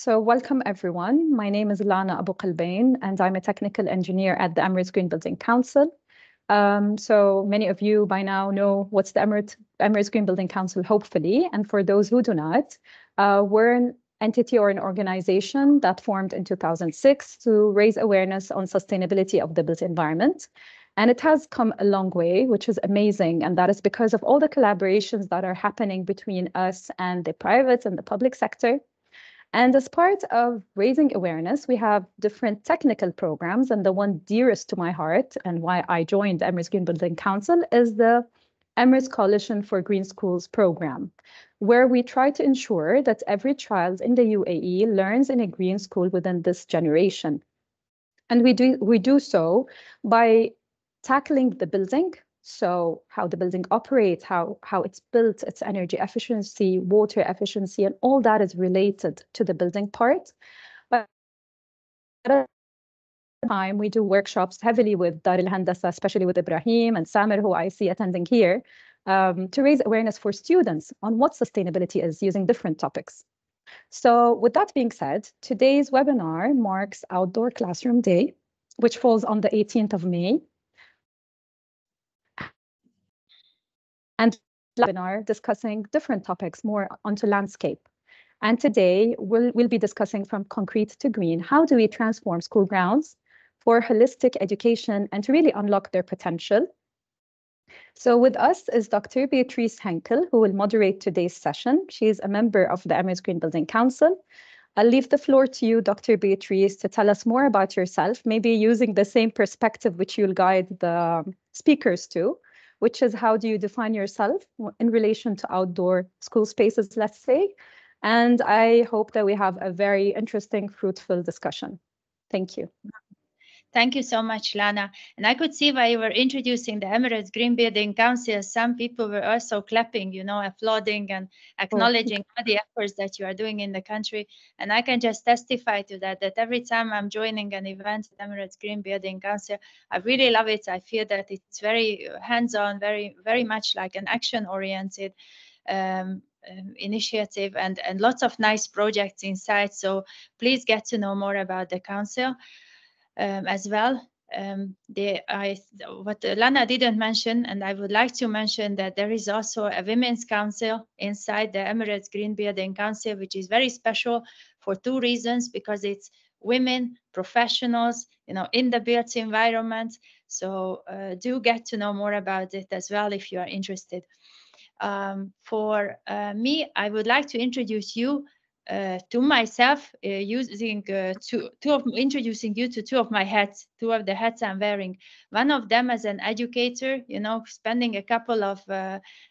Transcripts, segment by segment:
So welcome everyone. My name is Lana Abu Qalbain, and I'm a technical engineer at the Emirates Green Building Council. So many of you by now know what's the Emirates Green Building Council, hopefully. And for those who do not, we're an entity or an organization that formed in 2006 to raise awareness on sustainability of the built environment. And it has come a long way, which is amazing. And that is because of all the collaborations that are happening between us and the private and the public sector. And as part of raising awareness, we have different technical programs. And the one dearest to my heart and why I joined the Emirates Green Building Council is the Emirates Coalition for Green Schools program, where we try to ensure that every child in the UAE learns in a green school within this generation. And we do so by tackling the building. So how the building operates, how it's built, its energy efficiency, water efficiency, and all that is related to the building part. But at the time, we do workshops heavily with Dar al-Handasa, especially with Ibrahim and Samer, who I see attending here, to raise awareness for students on what sustainability is using different topics. So with that being said, today's webinar marks Outdoor Classroom Day, which falls on the 18th of May. And webinar discussing different topics more onto landscape. And today we'll be discussing from concrete to green. How do we transform school grounds for holistic education and to really unlock their potential? So with us is Dr. Beatrice Henkel, who will moderate today's session. She's a member of the Emirates Green Building Council. I'll leave the floor to you, Dr. Beatrice, to tell us more about yourself, maybe using the same perspective which you'll guide the speakers to, which is how do you define yourself in relation to outdoor school spaces, let's say. And I hope that we have a very interesting, fruitful discussion. Thank you. Thank you so much, Lana. And I could see while you were introducing the Emirates Green Building Council, some people were also clapping, you know, applauding and acknowledging all the efforts that you are doing in the country. And I can just testify to that every time I'm joining an event at Emirates Green Building Council, I really love it. I feel that it's very hands-on, very much like an action-oriented initiative and lots of nice projects inside. So please get to know more about the council. As well. What Lana didn't mention, and I would like to mention that there is also a women's council inside the Emirates Green Building Council, which is very special for two reasons, because it's women professionals, you know, in the built environment. So do get to know more about it as well if you are interested. For me, I would like to introduce you to myself, introducing you to two of my hats, two of the hats I'm wearing. One of them as an educator, you know, spending a couple of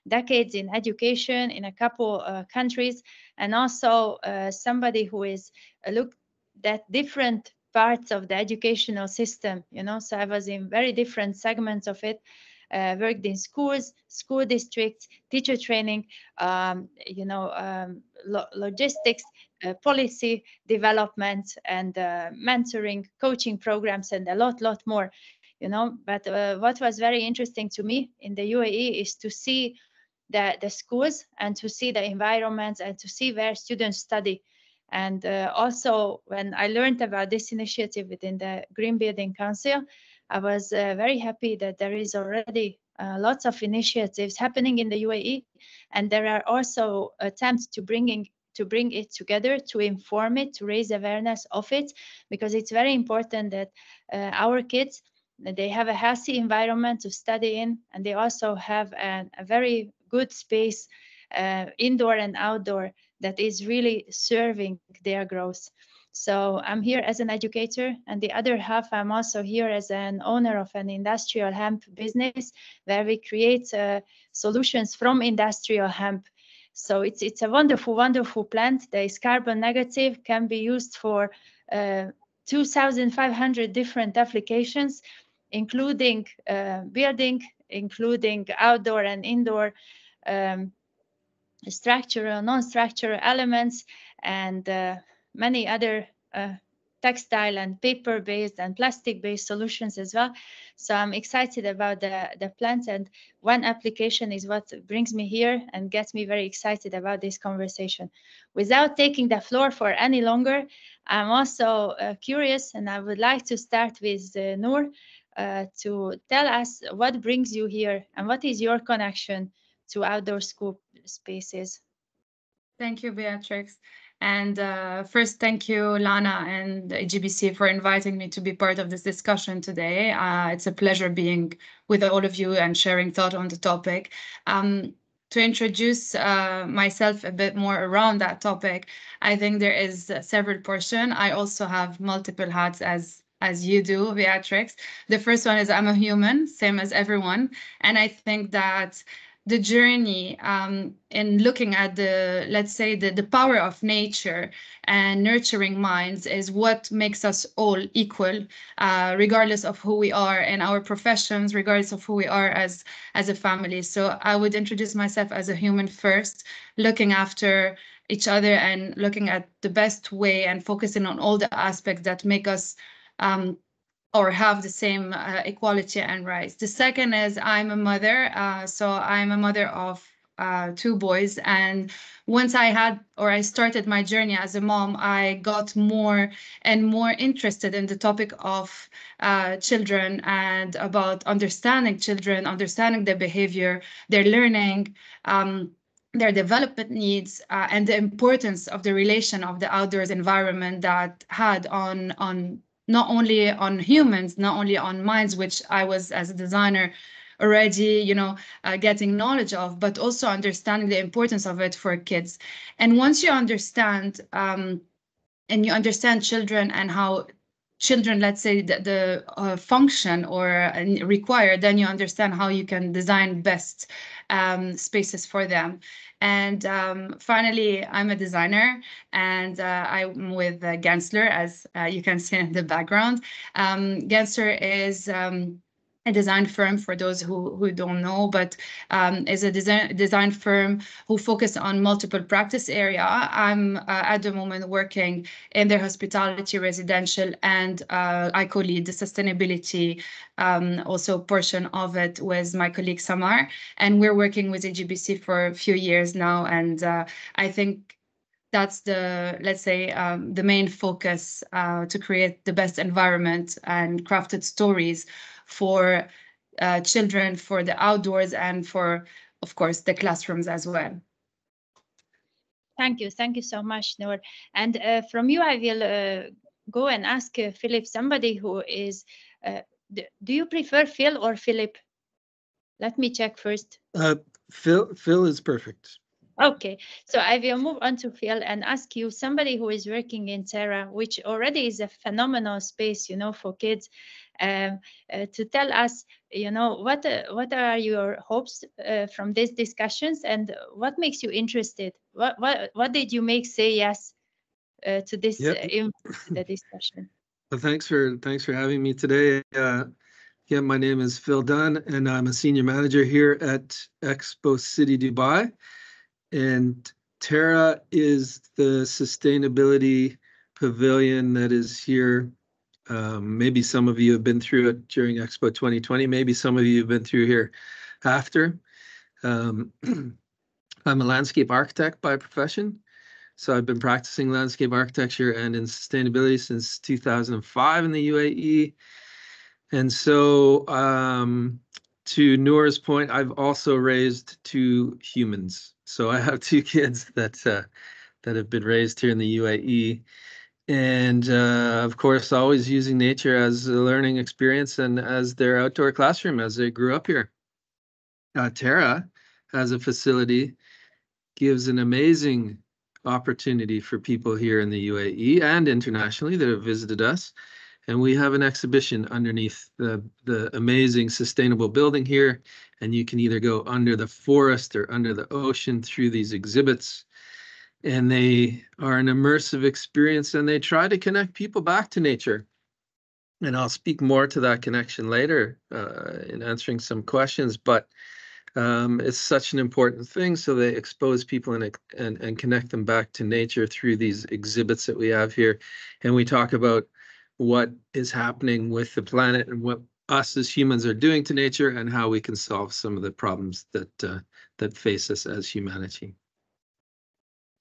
decades in education in a couple countries, and also somebody who is looked at different parts of the educational system, you know, so I was in very different segments of it. Worked in schools, school districts, teacher training, logistics, policy development, and mentoring, coaching programs, and a lot more. You know, but what was very interesting to me in the UAE is to see the schools and to see the environments and to see where students study. And also, when I learned about this initiative within the Green Building Council, I was very happy that there is already lots of initiatives happening in the UAE, and there are also attempts to bring it together, to inform it, to raise awareness of it, because it's very important that our kids, they have a healthy environment to study in, and they also have a very good space, indoor and outdoor, that is really serving their growth. So I'm here as an educator, and the other half, I'm also here as an owner of an industrial hemp business where we create solutions from industrial hemp. So it's a wonderful plant that is carbon negative, can be used for 2,500 different applications, including building, including outdoor and indoor structural, non-structural elements, and many other textile and paper-based and plastic-based solutions as well. So I'm excited about the plants, and one application is what brings me here and gets me very excited about this conversation. Without taking the floor for any longer, I'm also curious, and I would like to start with Noor to tell us what brings you here and what is your connection to outdoor school spaces. Thank you, Beatrix. And first, thank you, Lana and EGBC, for inviting me to be part of this discussion today. It's a pleasure being with all of you and sharing thought on the topic. To introduce myself a bit more around that topic, I think there is several portions. I also have multiple hats as you do, Beatrix. The first one is I'm a human, same as everyone. And I think that the journey in looking at let's say the power of nature and nurturing minds is what makes us all equal, regardless of who we are in our professions, regardless of who we are as a family. So I would introduce myself as a human first, looking after each other and looking at the best way and focusing on all the aspects that make us or have the same equality and rights. The second is I'm a mother. So I'm a mother of 2 boys. And once I started my journey as a mom, I got more and more interested in the topic of children and about understanding children, understanding their behavior, their learning, their development needs, and the importance of the relation of the outdoors environment that had on not only on humans, not only on minds, which I was as a designer already, getting knowledge of, but also understanding the importance of it for kids. And once you understand, and you understand children and how children, let's say, the function or require, then you understand how you can design best spaces for them. And finally, I'm a designer, and I'm with Gensler, as you can see in the background. Gensler is a design firm, for those who don't know, but is a design firm who focus on multiple practice area. I'm at the moment working in their hospitality, residential, and I co-lead the sustainability also portion of it with my colleague Samar, and we're working with EGBC for a few years now, and I think that's let's say, the main focus to create the best environment and crafted stories for children, for the outdoors, and for, of course, the classrooms as well. Thank you so much, Noor. And from you, I will go and ask Philip, somebody who is, do you prefer Phil or Philip? Let me check first. Phil is perfect. Okay, so I will move on to Phil and ask you, somebody who is working in Terra, which already is a phenomenal space, for kids, to tell us, what are your hopes from these discussions, and what makes you interested? What did you say yes to this the discussion? Well, thanks for having me today. Yeah, my name is Phil Dunn, and I'm a senior manager here at Expo City Dubai. And Terra is the sustainability pavilion that is here. Maybe some of you have been through it during Expo 2020. Maybe some of you have been through here after. I'm a landscape architect by profession. So I've been practicing landscape architecture and in sustainability since 2005 in the UAE. And so to Noor's point, I've also raised 2 humans. So I have 2 kids that have been raised here in the UAE. And of course, always using nature as a learning experience and as their outdoor classroom as they grew up here. Terra, as a facility, gives an amazing opportunity for people here in the UAE and internationally that have visited us. And we have an exhibition underneath the amazing sustainable building here. And you can either go under the forest or under the ocean through these exhibits. And they are an immersive experience, and they try to connect people back to nature. And I'll speak more to that connection later in answering some questions. But It's such an important thing. So they expose people and connect them back to nature through these exhibits that we have here. And we talk about what is happening with the planet and what us as humans are doing to nature and how we can solve some of the problems that face us as humanity.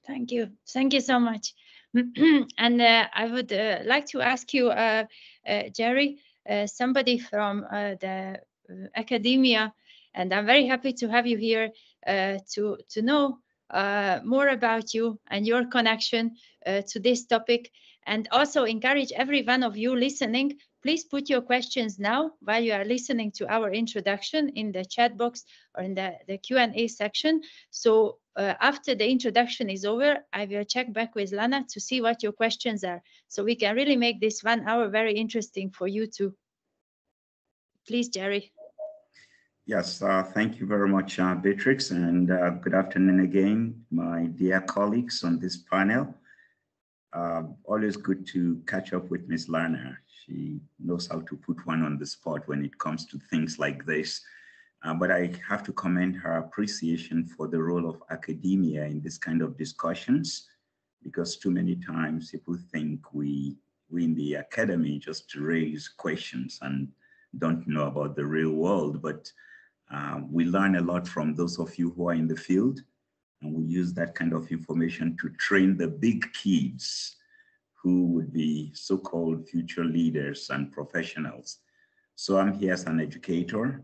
Thank you. Thank you so much. And I would like to ask you, Jerry, somebody from the academia, and I'm very happy to have you here to know more about you and your connection to this topic, and also encourage every one of you listening. Please put your questions now while you are listening to our introduction in the chat box or in the Q&A section. So after the introduction is over, I will check back with Lana to see what your questions are, so we can really make this 1 hour very interesting for you too. Please, Jerry. Yes, thank you very much, Beatrix, and good afternoon again, my dear colleagues on this panel. Always good to catch up with Ms. Lana. She knows how to put one on the spot when it comes to things like this. But I have to commend her appreciation for the role of academia in this kind of discussions, because too many times people think we in the academy just raise questions and don't know about the real world. But we learn a lot from those of you who are in the field, and we use that kind of information to train the big kids who would be so-called future leaders and professionals. So I'm here as an educator.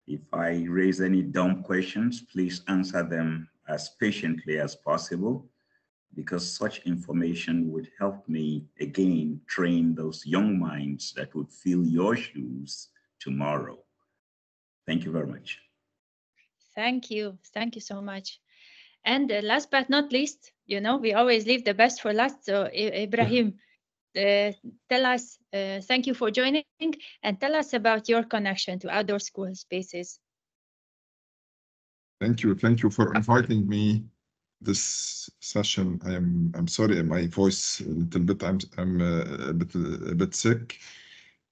If I raise any dumb questions, please answer them as patiently as possible, because such information would help me, again, train those young minds that would fill your shoes tomorrow. Thank you very much. Thank you. Thank you so much. And last but not least, you know, we always leave the best for last. So Ibrahim, tell us, thank you for joining, and tell us about your connection to outdoor school spaces. Thank you for inviting me this session. I'm sorry, my voice a little bit. I'm a bit sick,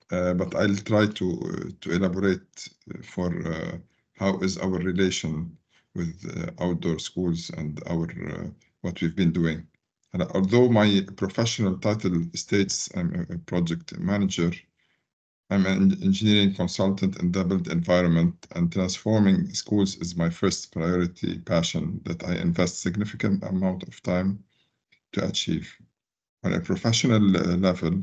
but I'll try to elaborate for how is our relation with outdoor schools and our what we've been doing. And although my professional title states I'm a project manager, I'm an engineering consultant in the built environment, and transforming schools is my first priority passion that I invest significant amount of time to achieve. On a professional level,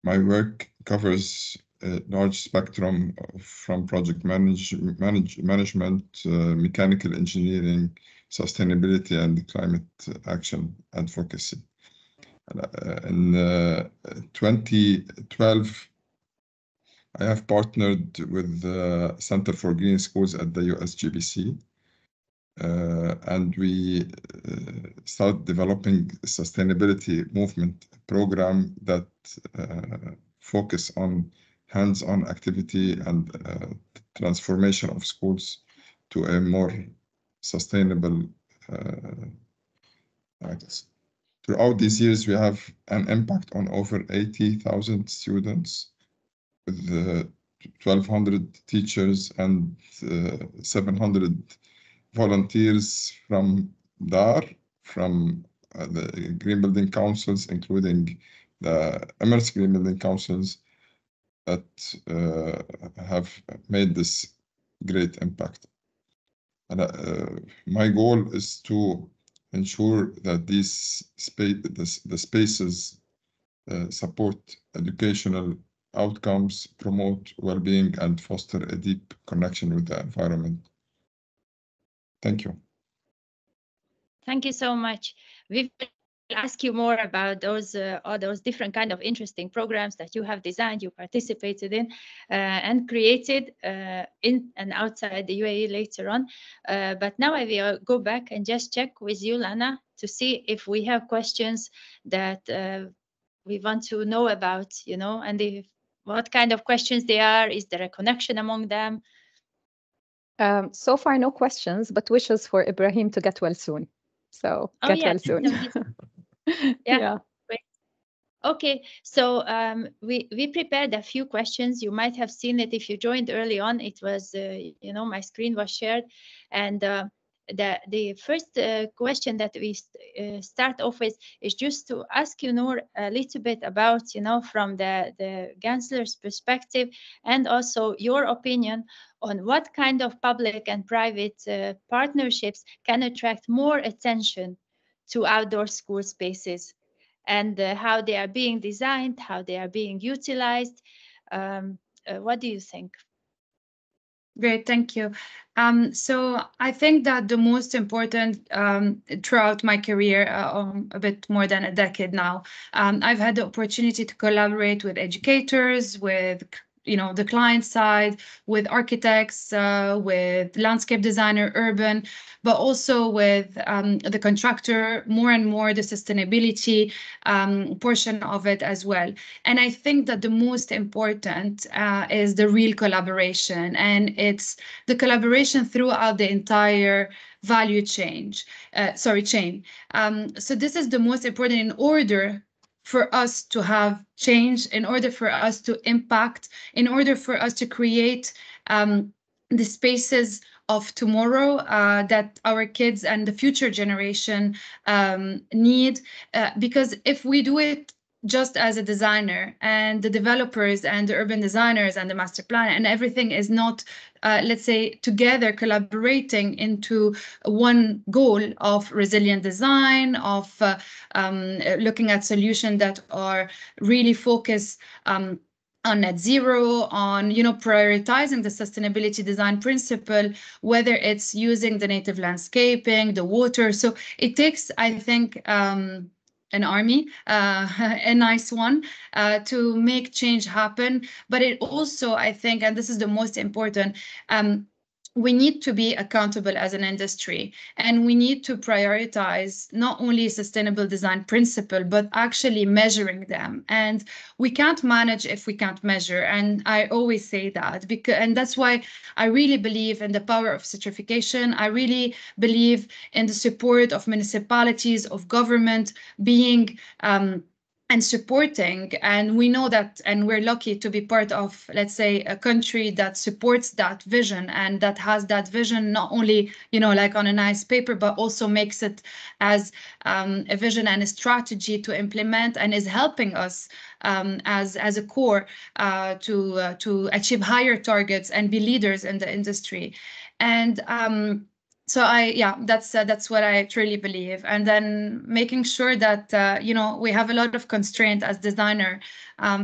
my work covers a large spectrum from project management, mechanical engineering, sustainability, and climate action advocacy. In 2012, I have partnered with the Center for Green Schools at the USGBC, and we started developing a sustainability movement program that focus on hands-on activity and transformation of schools to a more sustainable practice. Throughout these years, we have an impact on over 80,000 students with 1,200 teachers and 700 volunteers from DAR, from the Green Building Councils, including the Emirates Green Building Councils, that have made this great impact. And my goal is to ensure that these the spaces support educational outcomes, promote well-being, and foster a deep connection with the environment. Thank you. Thank you so much. We will ask you more about those all those different kind of interesting programs that you have designed, you participated in, and created in and outside the UAE later on. But now I will go back and just check with you, Lana, to see if we have questions that we want to know about, you know, and if, what kind of questions they are. Is there a connection among them? So far, no questions, but wishes for Ibrahim to get well soon. So get well soon. Yeah. Great. Okay, so we prepared a few questions. You might have seen it if you joined early on. It was, you know, my screen was shared, and the first question that we start off with is just to ask you, Noor, a little bit about, you know, from the Gensler's perspective, and also your opinion on what kind of public and private partnerships can attract more attention to outdoor school spaces, and how they are being designed, how they are being utilized. What do you think? Great, thank you. So I think that the most important throughout my career, a bit more than a decade now, I've had the opportunity to collaborate with educators, with the client side, with architects, with landscape designer, urban, but also with the contractor, more and more the sustainability portion of it as well. And I think that the most important is the real collaboration, and it's the collaboration throughout the entire value chain. So this is the most important in order for us to have change, in order for us to impact, in order for us to create the spaces of tomorrow that our kids and the future generation need. Because if we do it just as a designer, and the developers and the urban designers and the master plan and everything is not, let's say, together collaborating into one goal of resilient design, of looking at solutions that are really focused on net zero, on prioritizing the sustainability design principle, whether it's using the native landscaping, the water. So it takes, I think, an army, a nice one, to make change happen. But it also, I think, and this is the most important, we need to be accountable as an industry, and we need to prioritize not only sustainable design principle, but actually measuring them. And we can't manage if we can't measure. And I always say that, and that's why I really believe in the power of certification. I really believe in the support of municipalities, of government being and supporting. And we know that, and we're lucky to be part of, let's say, a country that supports that vision, and that has that vision not only, like on a nice paper, but also makes it as a vision and a strategy to implement, and is helping us as a core to achieve higher targets and be leaders in the industry. And so that's what I truly believe. And then making sure that, we have a lot of constraint as designer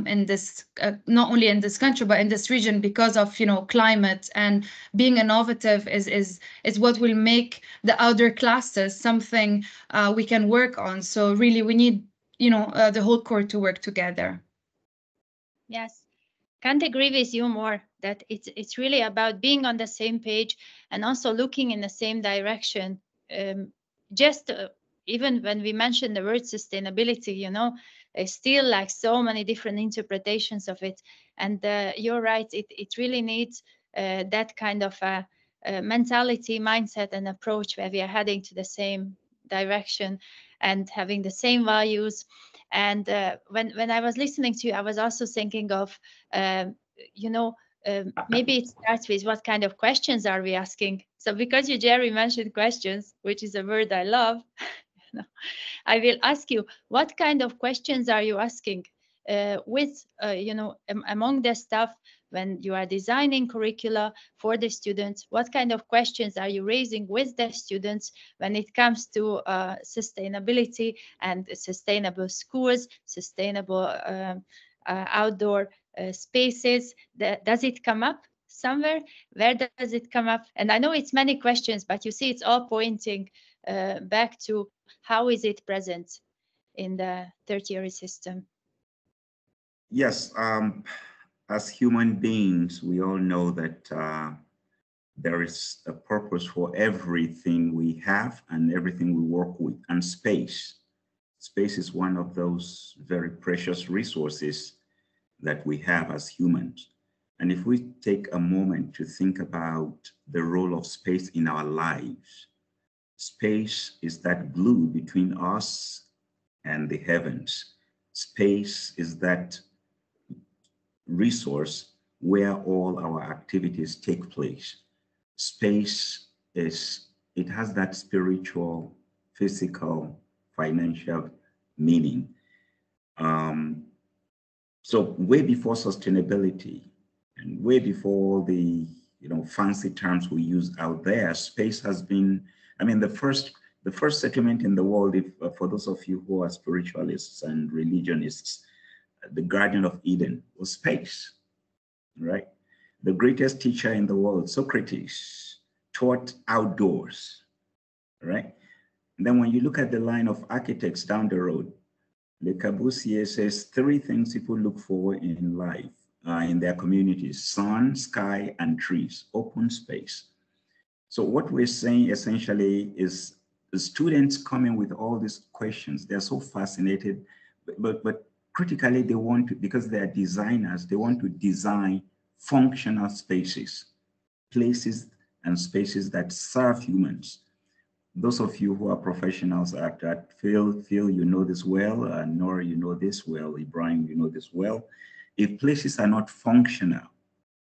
in this, not only in this country, but in this region, because of, climate, and being innovative is what will make the outdoor classes something we can work on. So really we need, the whole core to work together. Yes. Can't agree with you more, that it's really about being on the same page and also looking in the same direction. Even when we mention the word sustainability, there's still like so many different interpretations of it. And you're right, it really needs that kind of a mentality, mindset, and approach where we are heading to the same direction and having the same values. And when I was listening to you, I was also thinking of, maybe it starts with what kind of questions are we asking. So because you, Jerry, mentioned questions, which is a word I love, I will ask you, what kind of questions are you asking among the staff when you are designing curricula for the students? What kind of questions are you raising with the students when it comes to sustainability and sustainable schools, sustainable outdoor spaces? Does it come up somewhere? Where does it come up? And I know it's many questions, but you see it's all pointing back to how is it present in the tertiary system? Yes, as human beings, we all know that there is a purpose for everything we have and everything we work with. And space is one of those very precious resources that we have as humans. And if we take a moment to think about the role of space in our lives, space is that glue between us and the heavens. Space is that resource where all our activities take place. Space it has that spiritual, physical, financial meaning. So way before sustainability and way before the fancy terms we use out there, space has been, I mean, the first settlement in the world, if for those of you who are spiritualists and religionists, the Garden of Eden was space, right? The greatest teacher in the world, Socrates, taught outdoors, right? And then when you look at the line of architects down the road, Le Corbusier says 3 things people look for in life, in their communities: sun, sky, and trees, open space. So what we're saying essentially is the students coming with all these questions, they're so fascinated, but critically they want to, because they're designers, they want to design functional spaces, places and spaces that serve humans. Those of you who are professionals at that, Phil, you know this well, Nora, you know this well, Ibrahim, you know this well. If places are not functional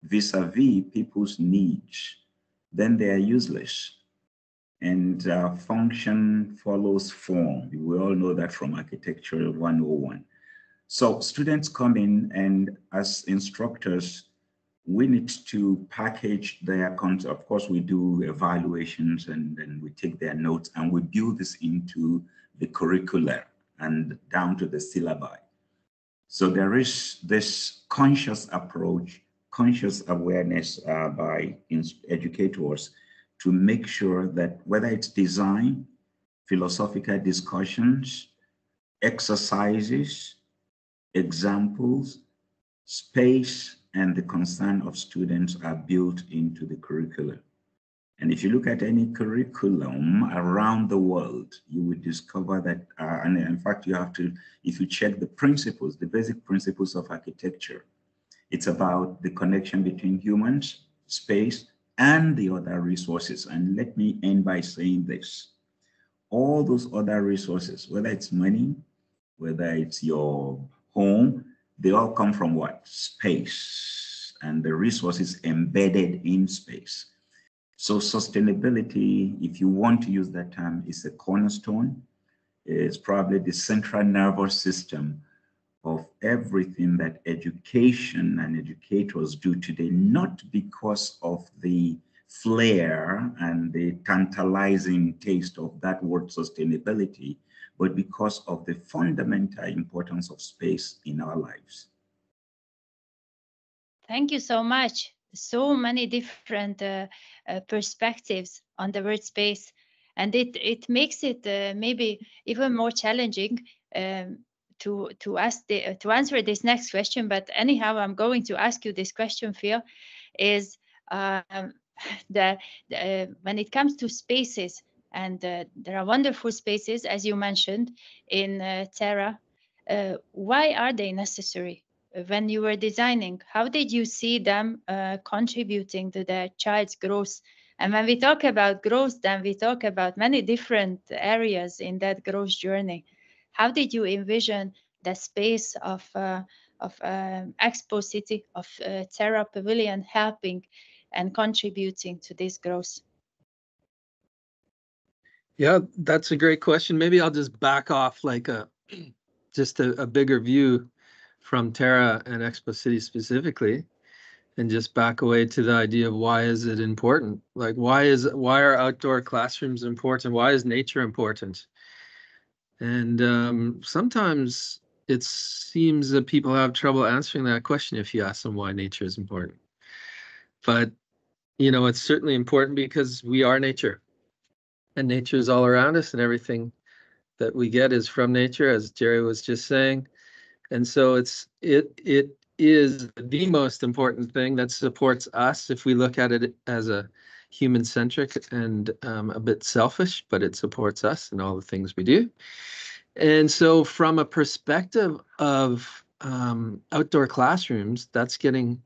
vis-a-vis people's needs, then they are useless. And function follows form. We all know that from Architecture 101. So students come in, and as instructors, we need to package their content. Of course, we do evaluations, and then we take their notes and we build this into the curricula and down to the syllabi. So there is this conscious approach, conscious awareness by educators to make sure that whether it's design, philosophical discussions, exercises, examples, space, and the concern of students are built into the curriculum. And if you look at any curriculum around the world, you will discover that, and in fact, you have to, if you check the principles, the basic principles of architecture, it's about the connection between humans, space, and the other resources. And let me end by saying this: all those other resources, whether it's money, whether it's your home, they all come from what? Space, and the resources embedded in space. So sustainability, if you want to use that term, is a cornerstone. It's probably the central nervous system of everything that education and educators do today, not because of the flair and the tantalizing taste of that word sustainability, but because of the fundamental importance of space in our lives. Thank you so much. So many different perspectives on the word space, and it makes it maybe even more challenging to answer this next question. But anyhow, I'm going to ask you this question, Phil, is when it comes to spaces, and there are wonderful spaces, as you mentioned, in Terra. Why are they necessary? When you were designing, how did you see them contributing to the child's growth? And when we talk about growth, then we talk about many different areas in that growth journey. How did you envision the space of Expo City, of Terra Pavilion helping and contributing to this growth? Yeah, that's a great question. Maybe I'll just back off like just a bigger view from Terra and Expo City specifically, and just back away to the idea of why is it important? Like, why are outdoor classrooms important? Why is nature important? And sometimes it seems that people have trouble answering that question if you ask them why nature is important. But, it's certainly important because we are nature, and nature is all around us, and everything that we get is from nature, as Jerry was just saying. And so it is the most important thing that supports us if we look at it as a human-centric and a bit selfish, but it supports us in all the things we do. And so from a perspective of outdoor classrooms, that's getting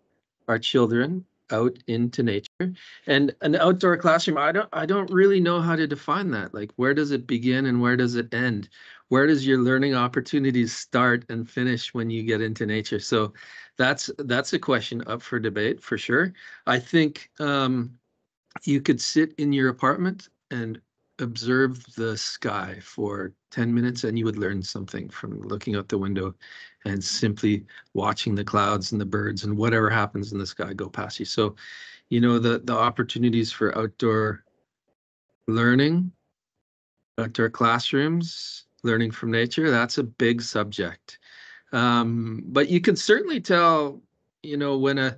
our children out into nature. And an outdoor classroom, I don't really know how to define that. Like, where does it begin and where does it end? Where does your learning opportunities start and finish when you get into nature? So that's a question up for debate for sure. I think you could sit in your apartment and observe the sky for 10 minutes and you would learn something from looking out the window and simply watching the clouds and the birds and whatever happens in the sky go past you. So, you know, the opportunities for outdoor learning, outdoor classrooms, learning from nature, that's a big subject. But you can certainly tell, you know, when a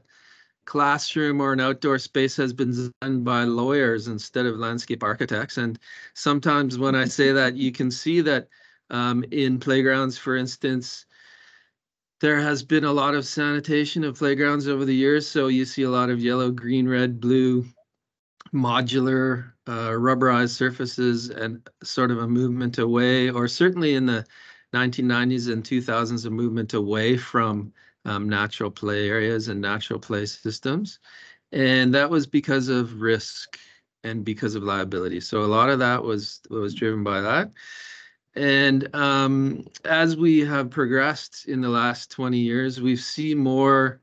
classroom or an outdoor space has been designed by lawyers instead of landscape architects. And sometimes when I say that, you can see that in playgrounds, for instance, there has been a lot of sanitation of playgrounds over the years. So you see a lot of yellow, green, red, blue, modular, rubberized surfaces and sort of a movement away, or certainly in the 1990s and 2000s, a movement away from natural play areas and natural play systems. And that was because of risk and because of liability. So a lot of that was driven by that. And as we have progressed in the last 20 years, we've seen more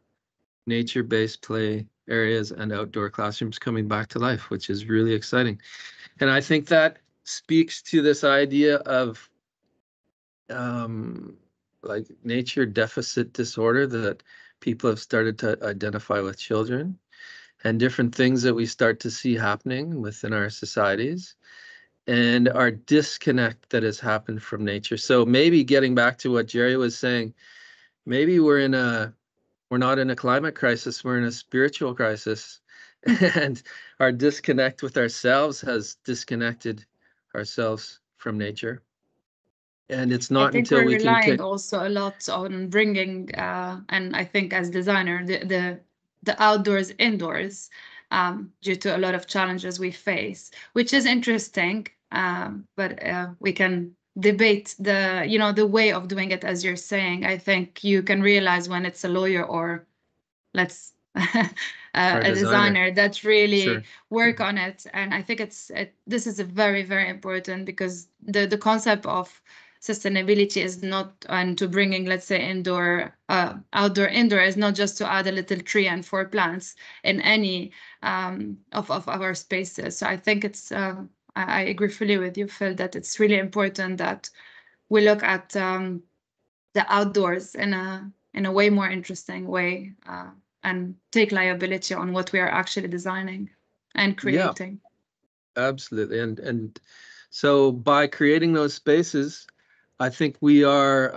nature-based play areas and outdoor classrooms coming back to life, which is really exciting. And I think that speaks to this idea of like nature deficit disorder that people have started to identify with children, and different things that we start to see happening within our societies, and our disconnect that has happened from nature. So maybe getting back to what Jerry was saying, maybe we're not in a climate crisis, we're in a spiritual crisis. And our disconnect with ourselves has disconnected ourselves from nature. And it's not until we can relying also a lot on bringing, and I think as designer, the outdoors indoors, due to a lot of challenges we face, which is interesting. But we can debate the way of doing it, as you're saying. I think you can realize when it's a lawyer or a designer that really work on it. And I think this is a very, very important, because the concept of sustainability is not, and to bringing, let's say, outdoor indoor is not just to add a little tree and 4 plants in any of our spaces. So I think it's I agree fully with you, Phil, that it's really important that we look at the outdoors in a way more interesting way, and take liability on what we are actually designing and creating. Yeah, absolutely. And so by creating those spaces, I think we are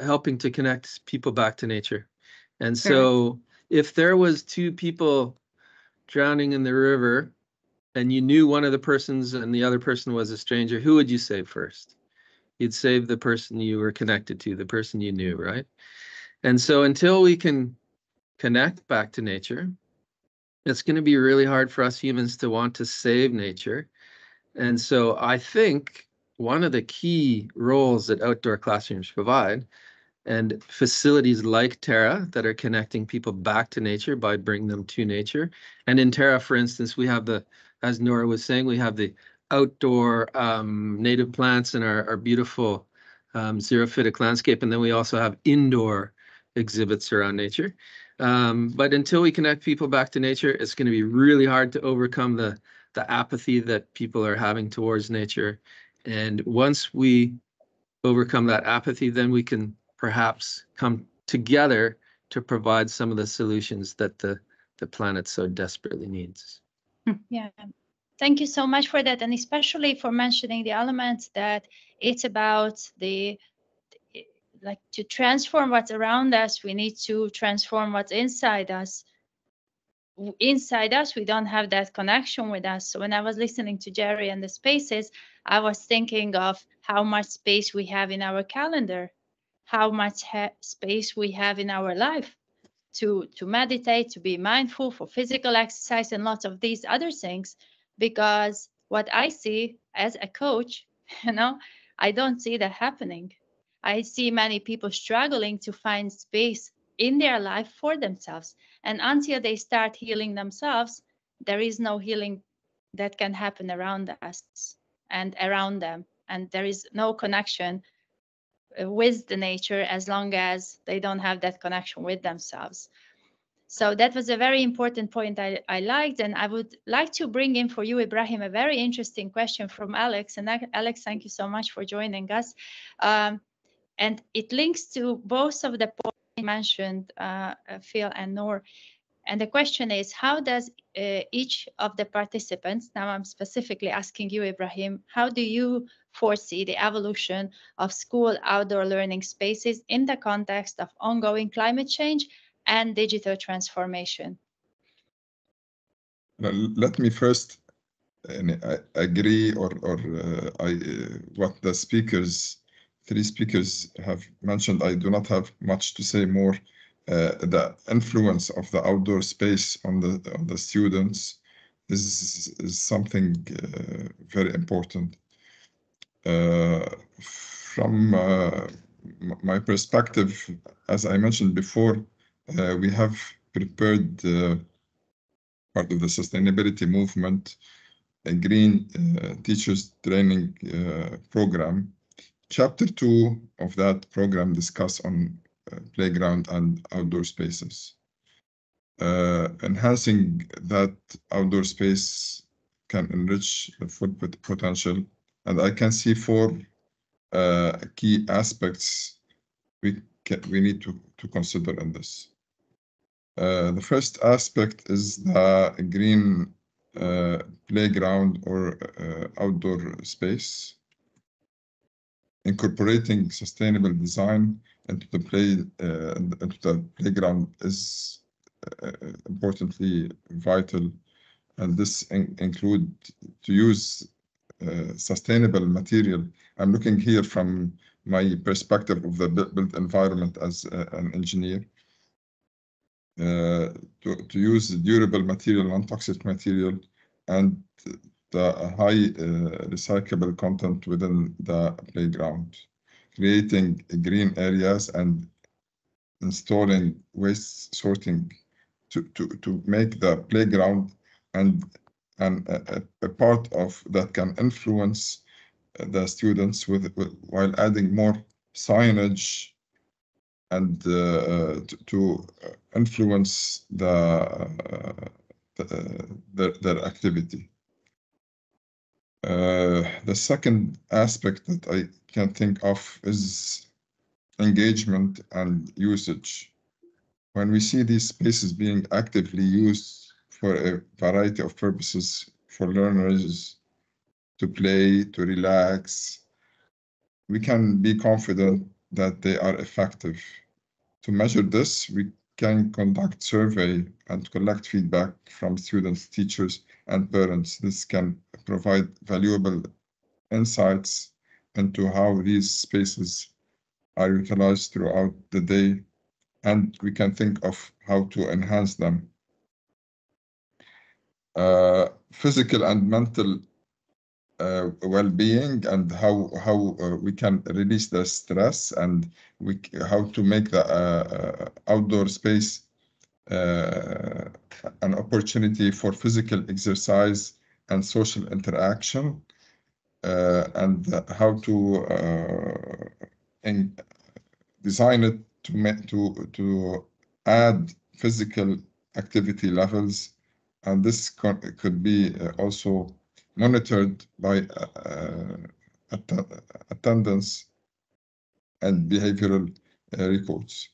helping to connect people back to nature. And so if there was 2 people drowning in the river and you knew one of the persons and the other person was a stranger, who would you save first? You'd save the person you were connected to, the person you knew, right? And so until we can connect back to nature, it's going to be really hard for us humans to want to save nature. And so I think one of the key roles that outdoor classrooms provide, and facilities like Terra that are connecting people back to nature by bringing them to nature. And in Terra, for instance, we have as Nora was saying, we have the outdoor native plants in our beautiful xerophytic landscape. And then we also have indoor exhibits around nature. But until we connect people back to nature, it's going to be really hard to overcome the apathy that people are having towards nature. And once we overcome that apathy, then we can perhaps come together to provide some of the solutions that the planet so desperately needs. Yeah, thank you so much for that, and especially for mentioning the elements that it's about to transform what's around us. We need to transform what's inside us. Inside us, we don't have that connection with us. So when I was listening to Jerry and the spaces, I was thinking of how much space we have in our calendar, how much space we have in our life to meditate, to be mindful, for physical exercise, and lots of these other things. Because what I see as a coach, I don't see that happening. I see many people struggling to find space in their life for themselves. And until they start healing themselves, there is no healing that can happen around us and around them. And there is no connection with the nature as long as they don't have that connection with themselves. So that was a very important point I liked. And I would like to bring in for you, Ibrahim, a very interesting question from Alex. And Alex, thank you so much for joining us. And it links to both of the points mentioned, Phil and Noor. And the question is, how does each of the participants, now I'm specifically asking you, Ibrahim, how do you foresee the evolution of school outdoor learning spaces in the context of ongoing climate change and digital transformation? Let me first I agree what the three speakers have mentioned. I do not have much to say more. The influence of the outdoor space on the students is something very important. From my perspective, as I mentioned before, we have prepared part of the sustainability movement, a green teachers training program. Chapter 2 of that program discuss on playground and outdoor spaces. Enhancing that outdoor space can enrich the full potential, and I can see 4 key aspects we need to consider in this. The first aspect is the green playground or outdoor space. Incorporating sustainable design into the playground is importantly vital, and this include to use sustainable material. I'm looking here from my perspective of the built environment as an engineer. To use durable material, non-toxic material, and the high recyclable content within the playground, creating green areas and installing waste sorting to make the playground and a part of that can influence the students while adding more signage and to influence their activity. The second aspect that I can think of is engagement and usage. When we see these spaces being actively used for a variety of purposes, for learners to play, to relax, we can be confident that they are effective. To measure this, we can conduct survey and collect feedback from students, teachers, and parents. This can provide valuable insights into how these spaces are utilized throughout the day, and we can think of how to enhance them. Physical and mental well-being, and how we can release the stress, and how to make the outdoor space an opportunity for physical exercise and social interaction, and how to design it to add physical activity levels, and this could be also monitored by attendance and behavioral records.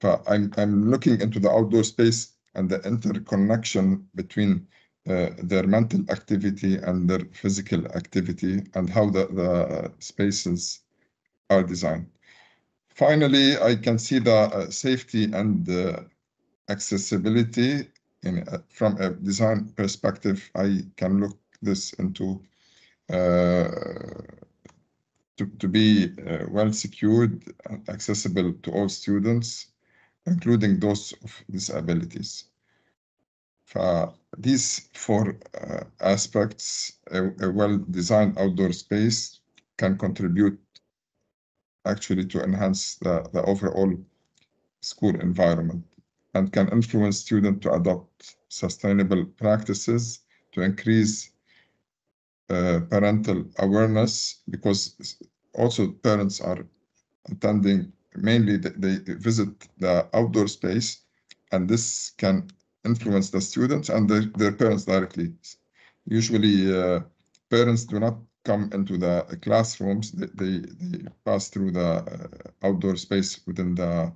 But I'm looking into the outdoor space and the interconnection between their mental activity and their physical activity, and how the spaces are designed. Finally, I can see the safety and accessibility from a design perspective. I can look this into to be well secured and accessible to all students, including those of disabilities. These 4 aspects, a well-designed outdoor space can contribute actually to enhance the overall school environment and can influence students to adopt sustainable practices to increase parental awareness, because also parents are attending, mainly they visit the outdoor space, and this can influence the students and their parents directly. Usually parents do not come into the classrooms, they pass through the outdoor space within the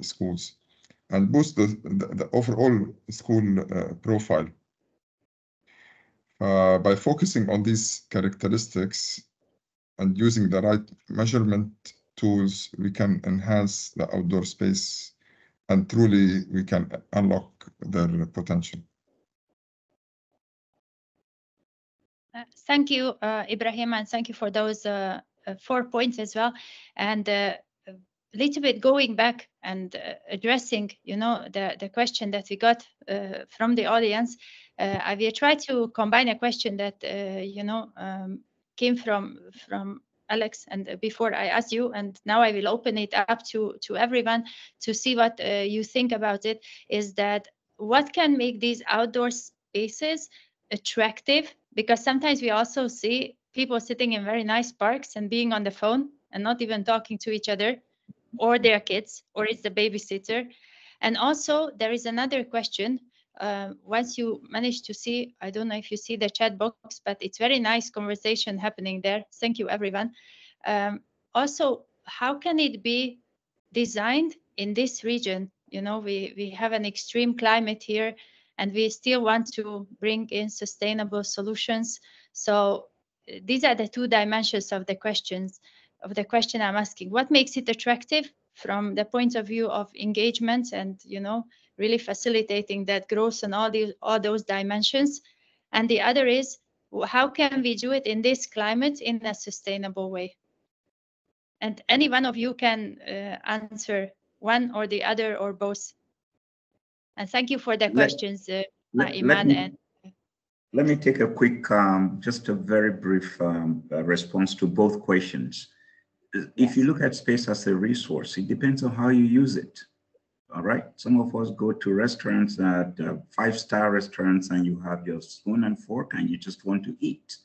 schools and boost the overall school profile. By focusing on these characteristics and using the right measurement tools, we can enhance the outdoor space and truly we can unlock their potential. Thank you, Ibrahim, and thank you for those 4 points as well. And a little bit going back and addressing, you know, the question that we got from the audience. I will try to combine a question that you know, came from Alex, and before I asked you, and now I will open it up to everyone to see what you think about it. Is that what can make these outdoor spaces attractive? Because sometimes we also see people sitting in very nice parks and being on the phone and not even talking to each other, or their kids, or it's the babysitter. And also there is another question. Once you manage to see, I don't know if you see the chat box, but it's very nice conversation happening there. Thank you, everyone. Also, how can it be designed in this region? You know, we have an extreme climate here, and we still want to bring in sustainable solutions. So these are the 2 dimensions of the questions, of the question I'm asking. What makes it attractive from the point of view of engagement and, you know, really facilitating that growth and all those dimensions? And the other is, how can we do it in this climate in a sustainable way? And any one of you can answer one or the other or both. And thank you for the questions, Iman. Let me take a quick, just a very brief response to both questions. If you look at space as a resource, it depends on how you use it. All right. Some of us go to restaurants, 5-star restaurants, and you have your spoon and fork and you just want to eat.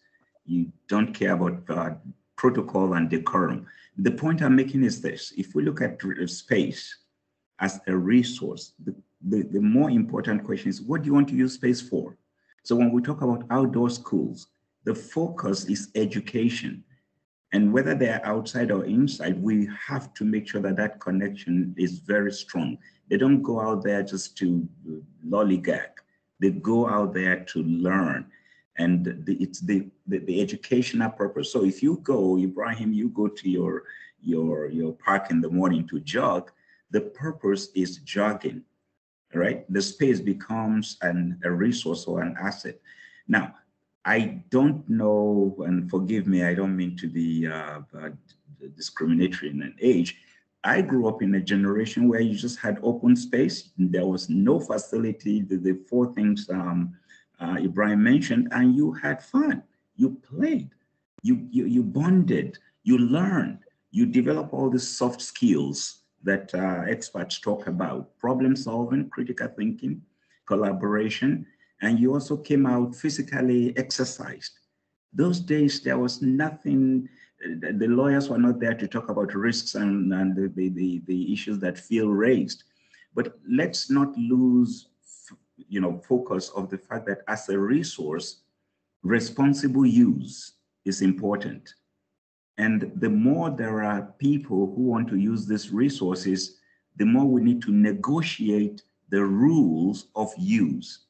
You don't care about protocol and decorum. The point I'm making is this: if we look at space as a resource, the more important question is, what do you want to use space for? So when we talk about outdoor schools, the focus is education. And whether they're outside or inside, we have to make sure that that connection is very strong. They don't go out there just to lollygag. They go out there to learn. And it's the educational purpose. So if you go, Ibrahim, you go to your park in the morning to jog, the purpose is jogging, right? The space becomes a resource or an asset. Now, I don't know, and forgive me, I don't mean to be discriminatory in an age. I grew up in a generation where you just had open space. There was no facility, the 4 things Ibrahim mentioned, and you had fun. You played, you bonded, you learned, you develop all the soft skills that experts talk about: problem solving, critical thinking, collaboration. And you also came out physically exercised. Those days, there was nothing, the lawyers were not there to talk about risks and the issues that feel raised. But let's not lose, you know, focus of the fact that as a resource, responsible use is important. And the more there are people who want to use these resources, the more we need to negotiate the rules of use.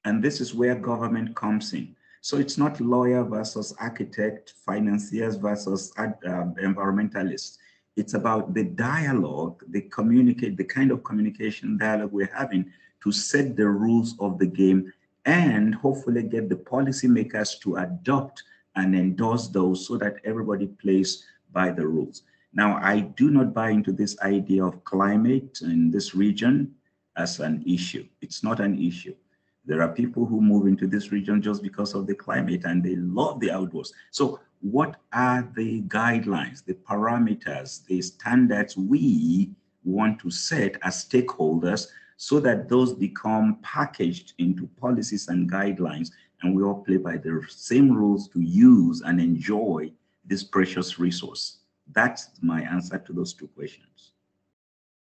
And this is where government comes in. So it's not lawyer versus architect, financiers versus environmentalists. It's about the dialogue, the kind of communication dialogue we're having to set the rules of the game and hopefully get the policymakers to adopt and endorse those so that everybody plays by the rules. Now, I do not buy into this idea of climate in this region as an issue. It's not an issue. There are people who move into this region just because of the climate and they love the outdoors. So what are the guidelines, the parameters, the standards we we want to set as stakeholders so that those become packaged into policies and guidelines, and we all play by the same rules to use and enjoy this precious resource. That's my answer to those two questions.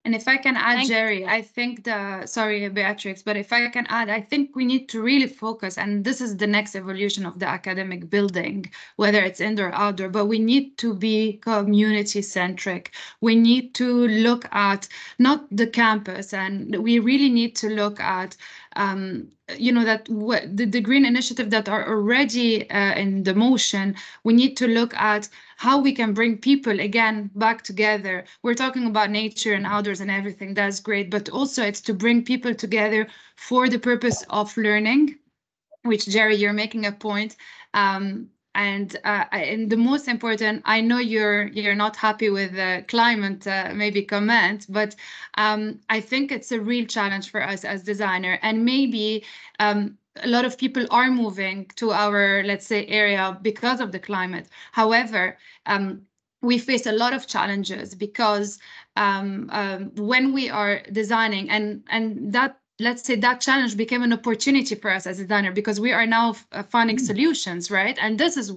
And if I can add, Thank- Jerry, I think sorry, Beatrix, but if I can add, I think we need to really focus, and this is the next evolution of the academic building, whether it's indoor or outdoor, but we need to be community centric. We need to look at not the campus, and we really need to look at you know, that the green initiative that are already in the motion. We need to look at how we can bring people again back together. We're talking about nature and outdoors and everything, that's great, but also it's to bring people together for the purpose of learning, which, Jerry, you're making a point. And the most important, I know you're not happy with the climate maybe comment, but I think it's a real challenge for us as designer, and maybe a lot of people are moving to our, let's say, area because of the climate. However, we face a lot of challenges because when we are designing, and that, let's say, that challenge became an opportunity for us as a designer, because we are now finding solutions, right? And this is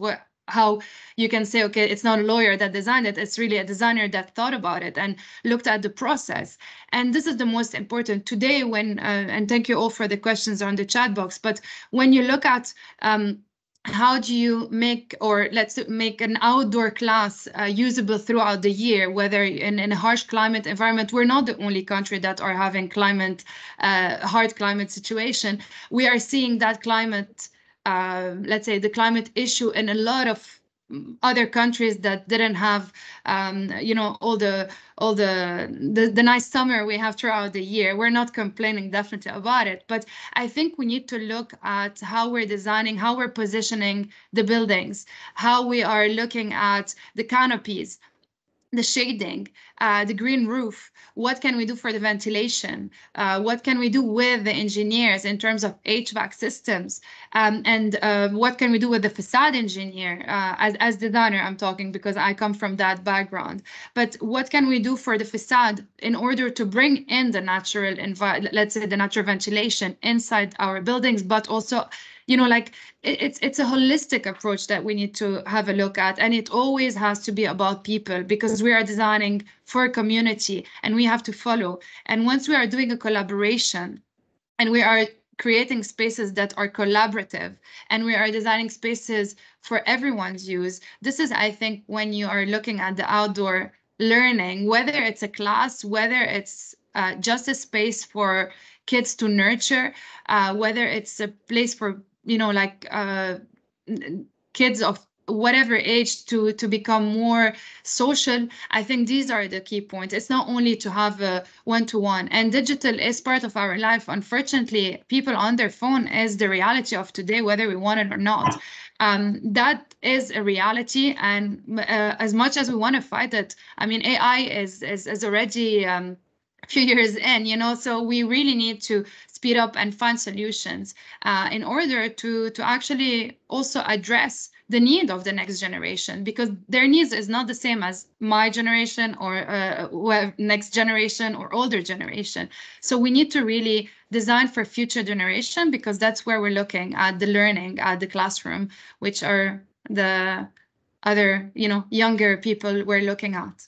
how you can say, okay, it's not a lawyer that designed it, it's really a designer that thought about it and looked at the process. And this is the most important today when, and thank you all for the questions on the chat box, but when you look at how do you make, or let's make an outdoor class usable throughout the year, whether in a harsh climate environment? We're not the only country that are having climate, hard climate situation. We are seeing that climate, let's say, the climate issue in a lot of other countries that didn't have, you know, all the nice summer we have throughout the year. We're not complaining definitely about it, but I think we need to look at how we're designing, how we're positioning the buildings, how we are looking at the canopies, the shading, the green roof. What can we do for the ventilation? What can we do with the engineers in terms of HVAC systems? And what can we do with the facade engineer? As designer, I'm talking because I come from that background. But what can we do for the facade in order to bring in the natural environment, let's say the natural ventilation inside our buildings, but also, you know, like it's a holistic approach that we need to have a look at, and it always has to be about people, because we are designing for a community and we have to follow. And once we are doing a collaboration and we are creating spaces that are collaborative and we are designing spaces for everyone's use, this is, I think, when you are looking at the outdoor learning, whether it's a class, whether it's just a space for kids to nurture, whether it's a place for, you know, like kids of whatever age to become more social. I think these are the key points. It's not only to have a one-to-one, and digital is part of our life. Unfortunately, people on their phone is the reality of today, whether we want it or not. That is a reality, and as much as we want to fight it, I mean, AI is already a few years in, you know, so we really need to speed up and find solutions in order to actually also address the need of the next generation, because their needs is not the same as my generation or next generation or older generation. So we need to really design for future generation, because that's where we're looking at the learning at the classroom, which are the other, you know, younger people we're looking at.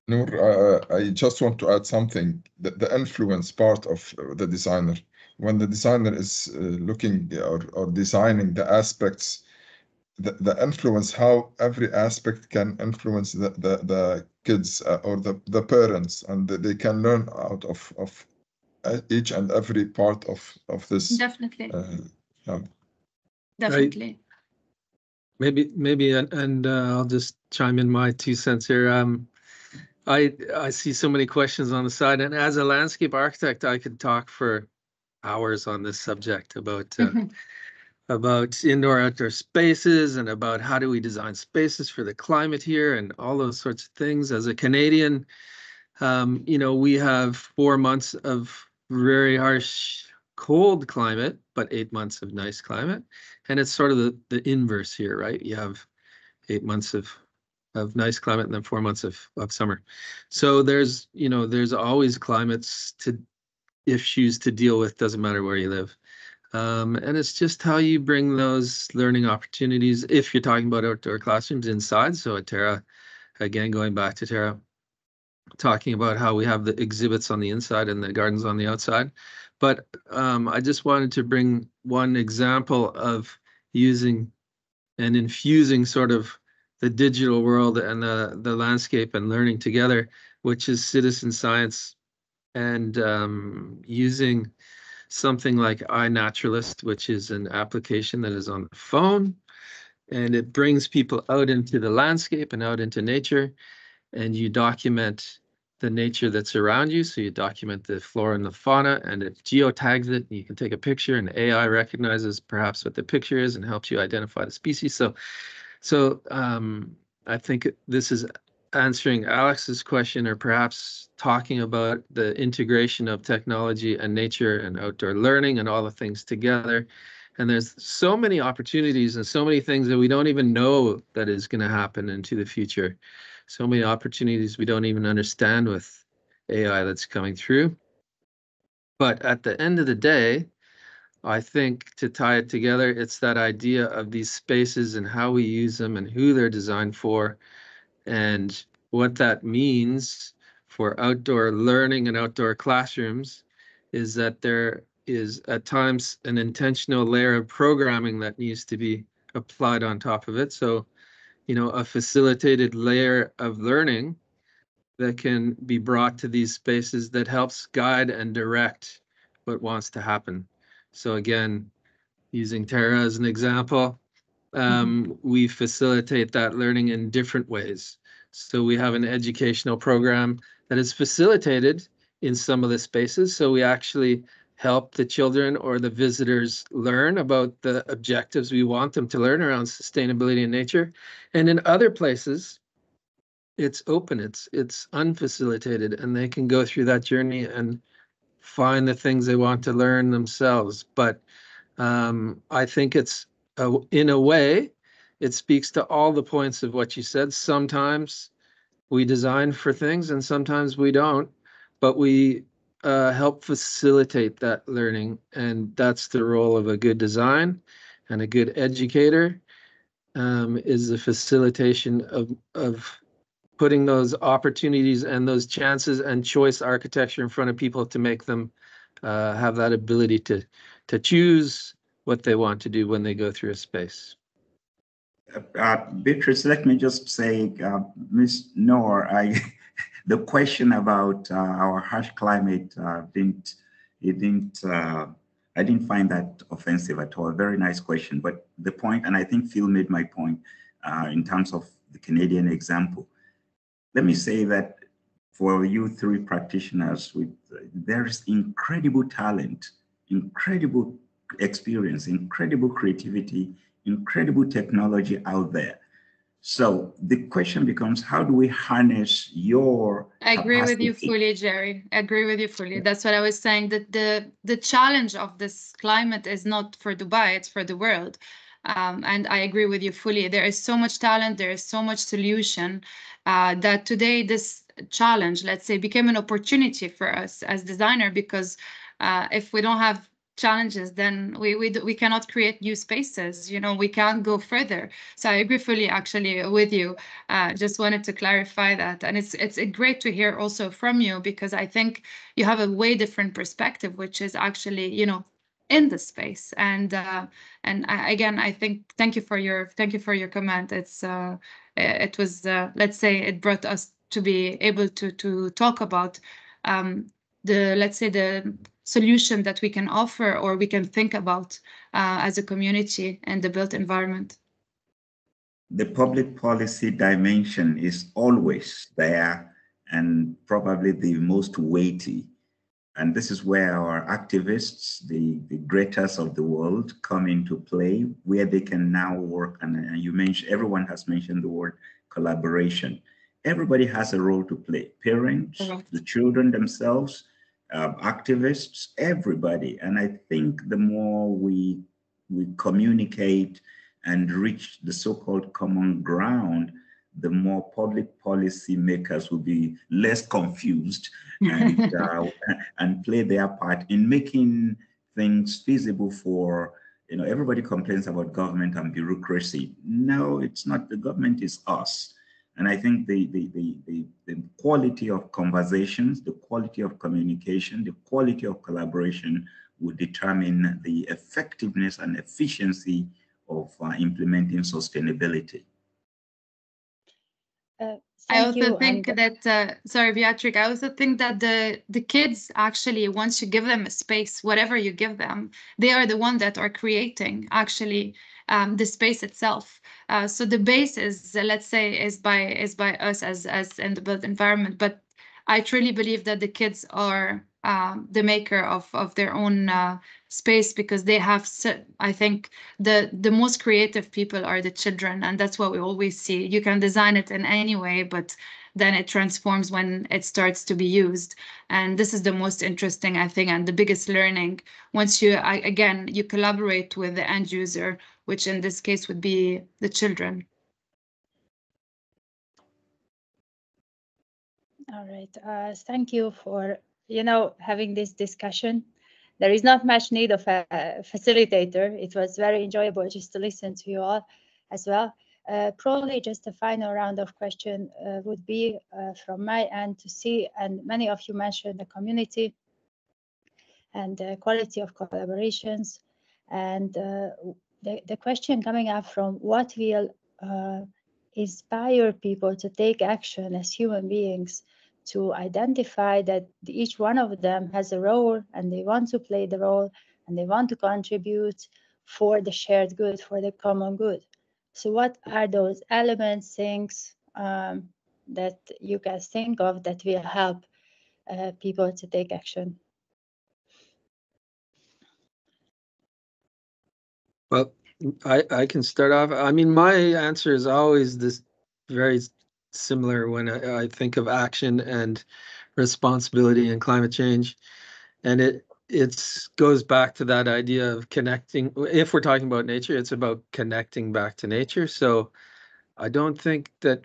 Noor, I just want to add something. The influence part of the designer, when the designer is looking or designing the aspects, the influence, how every aspect can influence the kids or the parents, and they can learn out of each and every part of this. Definitely. Yeah. Definitely. Maybe, and I'll just chime in my 2 cents here. I see so many questions on the side, and as a landscape architect, I could talk for hours on this subject about about indoor outdoor spaces and about how do we design spaces for the climate here and all those sorts of things. As a Canadian, you know, we have 4 months of very harsh cold climate, but 8 months of nice climate, and it's sort of the inverse here, right? You have 8 months of nice climate and then 4 months of summer. So there's, there's always climates to issues to deal with, doesn't matter where you live. And it's just how you bring those learning opportunities, if you're talking about outdoor classrooms, inside. So at Terra, again, going back to Terra, talking about how we have the exhibits on the inside and the gardens on the outside. But I just wanted to bring one example of using and infusing sort of the digital world and the landscape and learning together, which is citizen science, and using something like iNaturalist, which is an application that is on the phone, and it brings people out into the landscape and out into nature, and you document the nature that's around you. So you document the flora and the fauna, and it geotags it. And you can take a picture, and AI recognizes perhaps what the picture is and helps you identify the species. So I think this is answering Alex's question, or perhaps talking about the integration of technology and nature and outdoor learning and all the things together. And there's so many opportunities and so many things that we don't even know that is going to happen into the future. So many opportunities we don't even understand with AI that's coming through. But at the end of the day, I think to tie it together, it's that idea of these spaces and how we use them and who they're designed for, and what that means for outdoor learning and outdoor classrooms is that there is at times an intentional layer of programming that needs to be applied on top of it. So, a facilitated layer of learning that can be brought to these spaces that helps guide and direct what wants to happen. So again, using Terra as an example, we facilitate that learning in different ways. So we have an educational program that is facilitated in some of the spaces. So we actually help the children or the visitors learn about the objectives we want them to learn around sustainability and nature. And in other places, it's open, it's unfacilitated, and they can go through that journey and find the things they want to learn themselves. But I think it's, in a way, it speaks to all the points of what you said. Sometimes we design for things and sometimes we don't, but we help facilitate that learning. And that's the role of a good design and a good educator, is the facilitation of putting those opportunities and those chances and choice architecture in front of people to make them have that ability to choose what they want to do when they go through a space. Beatrice, let me just say, Ms. Noor, the question about our harsh climate I didn't find that offensive at all. Very nice question, but the point, and I think Phil made my point in terms of the Canadian example. Let me say that for you three practitioners, there is incredible talent, incredible experience, incredible creativity, incredible technology out there. So the question becomes, how do we harness your I agree with you capacity? fully, Jerry. I agree with you fully. That's what I was saying, that the challenge of this climate is not for Dubai, it's for the world. And I agree with you fully. There is so much talent, there is so much solution, that today this challenge, let's say, became an opportunity for us as designer, because if we don't have challenges, then we cannot create new spaces, we can't go further. So I agree fully actually with you. Just wanted to clarify that. And it's great to hear also from you, because I think you have a way different perspective, which is actually, in the space. And again, I think thank you for your comment. It was let's say it brought us to be able to talk about the solution that we can offer or we can think about as a community in the built environment. The public policy dimension is always there and probably the most weighty. And this is where our activists, the greaters of the world, come into play, where they can now work. And you mentioned, everyone has mentioned the word collaboration. Everybody has a role to play. Parents, the children themselves, activists, everybody. And I think the more we communicate and reach the so-called common ground, the more public policy makers will be less confused and, and play their part in making things feasible for, everybody complains about government and bureaucracy. No, it's not. The government is us. And I think the quality of conversations, the quality of communication, the quality of collaboration will determine the effectiveness and efficiency of implementing sustainability. I also think that, sorry, Beatrix, I also think that the kids actually, once you give them a space, whatever you give them, they are the one that are creating actually the space itself. So the base is, let's say, is by us as in the built environment. But I truly believe that the kids are the maker of their own space, because they have, I think the most creative people are the children, and that's what we always see. You can design it in any way, but then it transforms when it starts to be used. And this is the most interesting, I think, and the biggest learning. Once you, again, you collaborate with the end user, which in this case would be the children. All right, thank you for, having this discussion. There is not much need of a facilitator. It was very enjoyable just to listen to you all as well. Probably just a final round of question would be from my end to see, and many of you mentioned the community and the quality of collaborations. And the question coming up from what will inspire people to take action as human beings, to identify that each one of them has a role and they want to play the role and they want to contribute for the shared good, for the common good. So what are those elements, things that you guys think of that will help people to take action? Well, I can start off. I mean, my answer is always this very similar when I think of action and responsibility and climate change. And it goes back to that idea of connecting. If we're talking about nature, it's about connecting back to nature. So I don't think that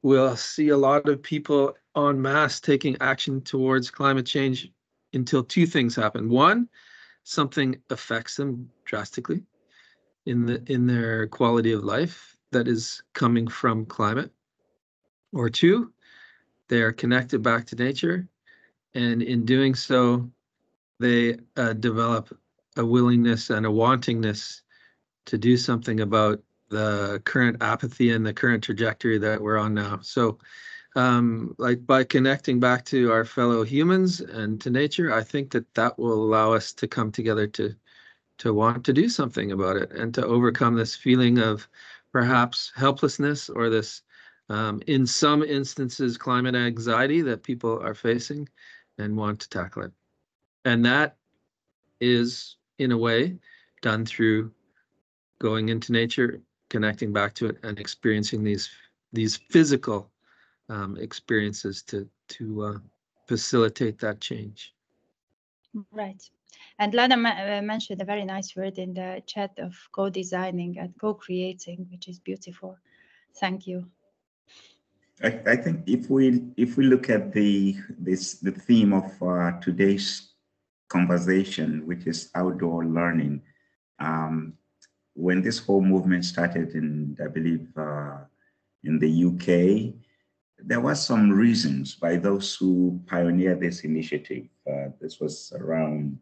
we'll see a lot of people en masse taking action towards climate change until two things happen. One, something affects them drastically in their quality of life that is coming from climate. Or two, they are connected back to nature, and in doing so, they develop a willingness and a wantingness to do something about the current apathy and the current trajectory that we're on now. So like by connecting back to our fellow humans and to nature, I think that will allow us to come together to want to do something about it and to overcome this feeling of perhaps helplessness or this, in some instances, climate anxiety that people are facing and want to tackle it. And that is, in a way, done through going into nature, connecting back to it, and experiencing these physical experiences to facilitate that change. Right. And Lana mentioned a very nice word in the chat of co-designing and co-creating, which is beautiful. Thank you. I think if we look at the theme of today's conversation, which is outdoor learning, when this whole movement started in, I believe, in the UK, there was some reasons by those who pioneered this initiative. This was around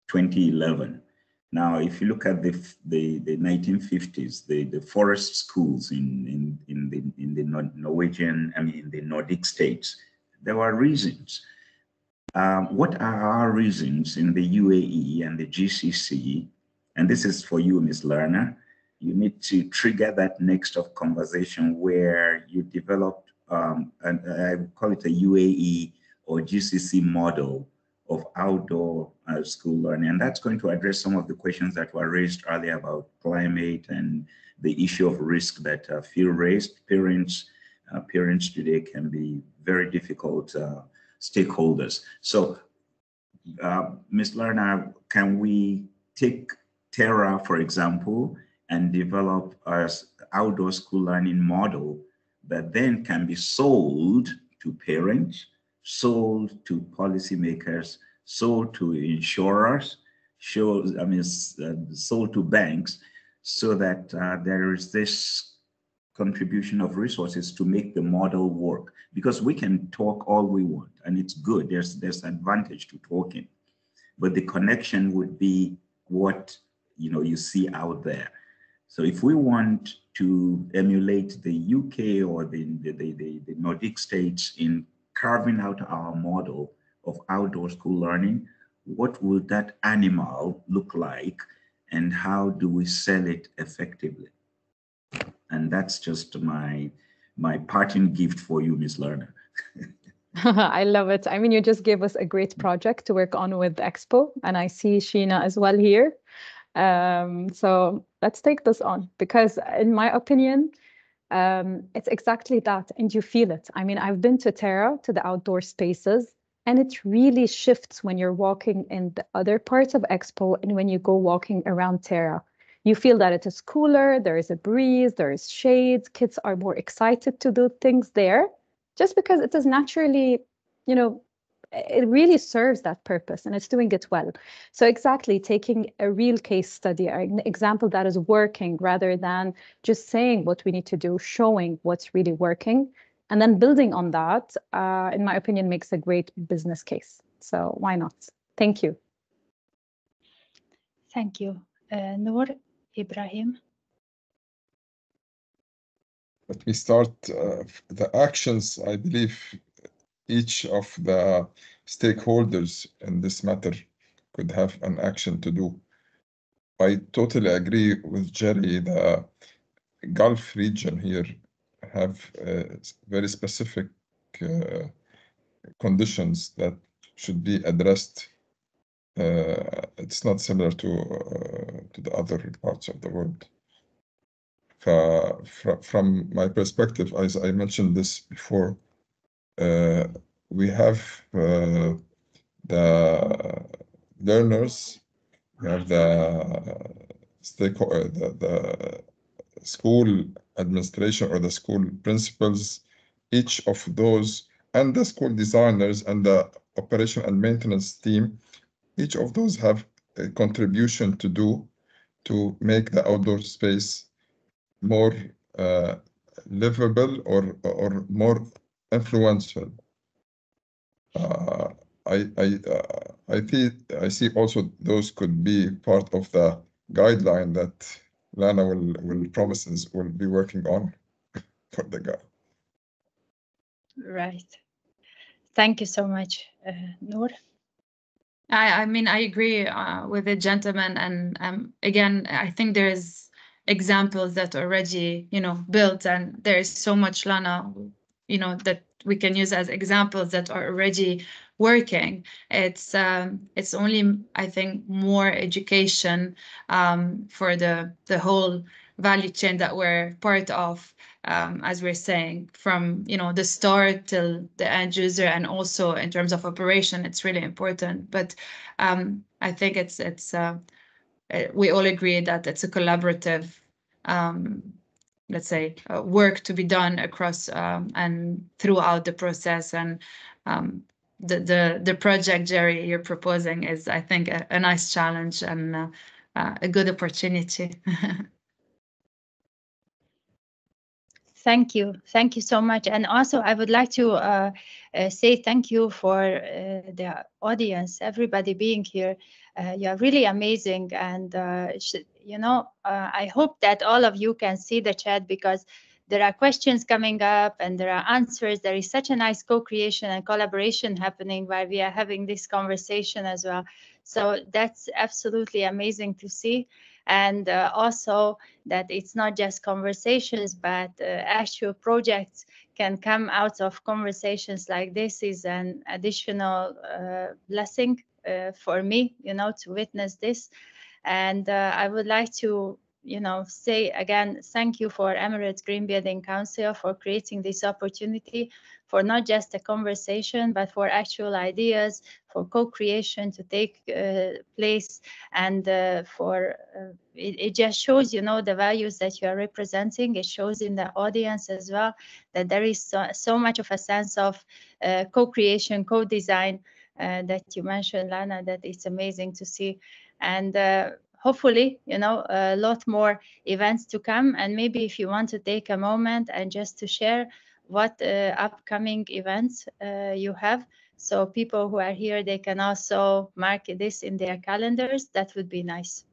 2011. Now, if you look at the 1950s, the forest schools in the Norwegian, in the Nordic states, there were reasons. What are our reasons in the UAE and the GCC? And this is for you, Ms. Lerner. You need to trigger that next of conversation where you develop, and I would call it a UAE or GCC model of outdoor school learning. And that's going to address some of the questions that were raised earlier about climate and the issue of risk that Phil raised. Parents today can be very difficult stakeholders. So, Ms. Lerner, can we take Terra, for example, and develop an outdoor school learning model that then can be sold to parents, sold to policymakers, sold to insurers, sold to banks, so that there is this contribution of resources to make the model work. Because we can talk all we want, and it's good. There's advantage to talking, but the connection would be what you see out there. So if we want to emulate the UK or the Nordic states in carving out our model of outdoor school learning, what would that animal look like, and how do we sell it effectively? And that's just my parting gift for you, Ms. Lerner. I love it. I mean, you just gave us a great project to work on with Expo, and I see Sheena as well here. So let's take this on, because in my opinion, it's exactly that, and you feel it. I mean, I've been to Terra, to the outdoor spaces, and it really shifts when you're walking in the other parts of Expo and when you go walking around Terra. You feel that it is cooler, there is a breeze, there is shade, kids are more excited to do things there, just because it is naturally, it really serves that purpose and it's doing it well. So exactly, taking a real case study, an example that is working, rather than just saying what we need to do, showing what's really working, and then building on that, in my opinion, makes a great business case. So why not? Thank you. Thank you. Noor, Ibrahim. Let me start. The actions, I believe each of the stakeholders in this matter could have an action to do. I totally agree with Jerry. The Gulf region here have very specific conditions that should be addressed. It's not similar to the other parts of the world. From my perspective, as I mentioned this before, we have the learners, we have the school administration or the school principals, each of those, and the school designers and the operation and maintenance team, each of those have a contribution to do to make the outdoor space more livable or more influential. I see also those could be part of the guideline that Lana will promises will be working on for the guide. Right. Thank you so much, Noor. I mean, I agree with the gentleman, and again, I think there's examples that already, built, and there is so much, Lana, that we can use as examples that are already working. It's only, I think, more education for the whole value chain that we're part of, as we're saying, from the start till the end user, and also in terms of operation, it's really important. But I think it's we all agree that it's a collaborative, let's say, work to be done across and throughout the process. And the project, Jerry, you're proposing is, I think, a nice challenge and a good opportunity. Thank you. Thank you so much. And also, I would like to say thank you for the audience, everybody being here. You are really amazing. And, I hope that all of you can see the chat, because there are questions coming up and there are answers. There is such a nice co-creation and collaboration happening while we are having this conversation as well. So that's absolutely amazing to see. And also that it's not just conversations, but actual projects can come out of conversations like this is an additional blessing for me, to witness this. And I would like to, say again, thank you for Emirates Green Building Council for creating this opportunity for not just a conversation, but for actual ideas, for co-creation to take place, and it just shows, you know, the values that you are representing. It shows in the audience as well that there is so much of a sense of co-creation, co-design that you mentioned, Lana, that it's amazing to see. And hopefully, you know, a lot more events to come. And maybe if you want to take a moment and just to share what upcoming events you have, so people who are here, they can also mark this in their calendars. That would be nice.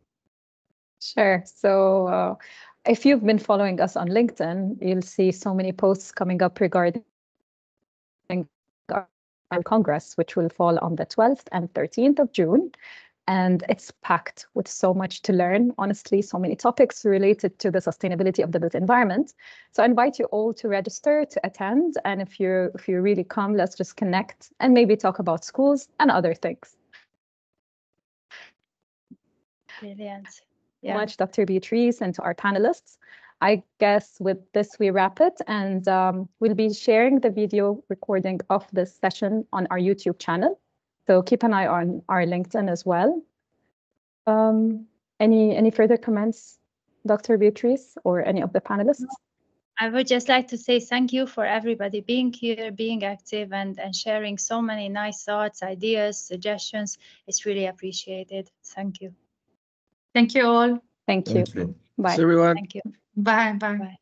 Sure. So if you've been following us on LinkedIn, you'll see so many posts coming up regarding our Congress, which will fall on the 12th and 13th of June. And it's packed with so much to learn, honestly, so many topics related to the sustainability of the built environment. So I invite you all to register to attend. And if you really come, let's just connect and maybe talk about schools and other things. Brilliant. Yeah. So much, Dr. Beatrice, and to our panelists. I guess with this, we wrap it, and we'll be sharing the video recording of this session on our YouTube channel. So keep an eye on our LinkedIn as well. Any further comments, Dr. Beatrice, or any of the panelists? I would just like to say thank you for everybody being here, being active, and sharing so many nice thoughts, ideas, suggestions. It's really appreciated. Thank you. Thank you all. Thank you. Thank you. Bye. Thanks, everyone. Thank you. Bye. Bye. Bye.